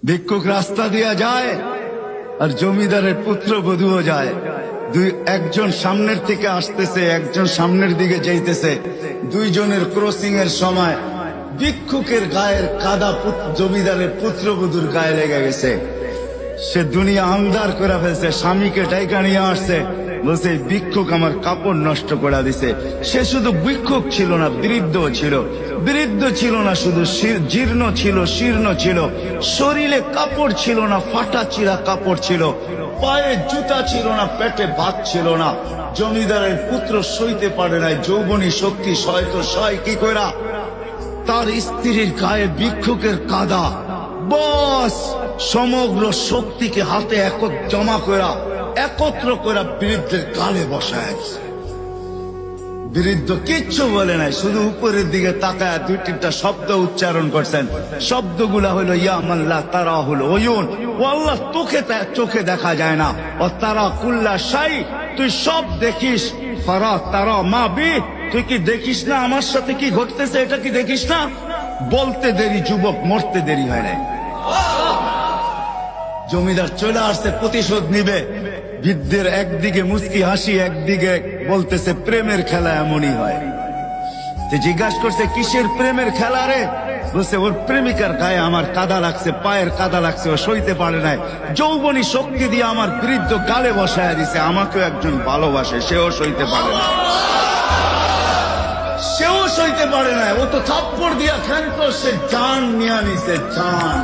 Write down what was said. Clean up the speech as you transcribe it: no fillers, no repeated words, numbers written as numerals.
ভিক্ষুক রাস্তা দিয়া যায় আর জমিদারের পুত্রবধূও যায়। একজন সামনের থেকে আসতেছে, একজন সামনের দিকে যাইতেছে। দুইজনের ক্রসিং এর সময় ভিক্ষুকের গায়ের কাদা জমিদারের পুত্রবধূর গায়ে লেগে গেছে। সে দুনিয়া আন্ধার করে ফেলছে, স্বামীকে ডাইকা নিয়ে আসছে, বলছে ভিক্ষুক আমার কাপড় নষ্ট করে দিছে। সে শুধু ভিক্ষুক ছিল না, বৃদ্ধ ছিল। বৃদ্ধ ছিল না শুধু, জীর্ণ ছিল, শীর্ণ ছিল। শরীরে কাপড় ছিল না, ফাটা চিরা কাপড় ছিল। পায়ে জুতা ছিল না, পেটে ভাত ছিল না। জমিদারের পুত্র সইতে পারে নাই, যৌবনী শক্তি সয়তো সয় কি কইরা তার স্ত্রীর গায়ে ভিক্ষুকের কাদা। বস সমগ্র শক্তিকে হাতে একত্র করা বৃদ্ধের গালে বসায় দিছে। বৃদ্ধ কিচ্ছু বলে নাই, শুধু উপরের দিকে তাকায় দুই তিনটা শব্দ উচ্চারণ করছেন। শব্দগুলা হলো ইয়া মাল্লা তারা হলো ওয়ুন, ও আল্লাহ চোখে দেখা যায় না। ও তারা কুল্লা শাই, তুই সব দেখিস। ফারা তারা মা বি, তুই কি দেখিস না আমার সাথে কি ঘটতেছে? এটা কি দেখিস না? বলতে দেরি যুবক, মরতে দেরি হয় নাই। জমিদার চলে আসছে, প্রতিশোধ নিবে। বৃদ্ধের একদিকে মুস্কি হাসি, একদিকে বলতেছে প্রেমের খেলা এমনই হয়। জিজ্ঞাসা করছে কিসের প্রেমের খেলা রে? বলছে ওর প্রেমিকার গায়ে আমার কাদা লাগছে, পায়ের কাদা লাগছে, ও সইতে পারে নাই। যৌবনী শক্তি দিয়ে আমার বৃদ্ধ গালে বসায় দিছে। আমাকেও একজন ভালোবাসে, সেও সইতে পারে না, সেও সইতে পারে না। ও তো থাপ্পড় দিয়া ক্ষান্ত, সে জান নিয়ে নিছে, জান।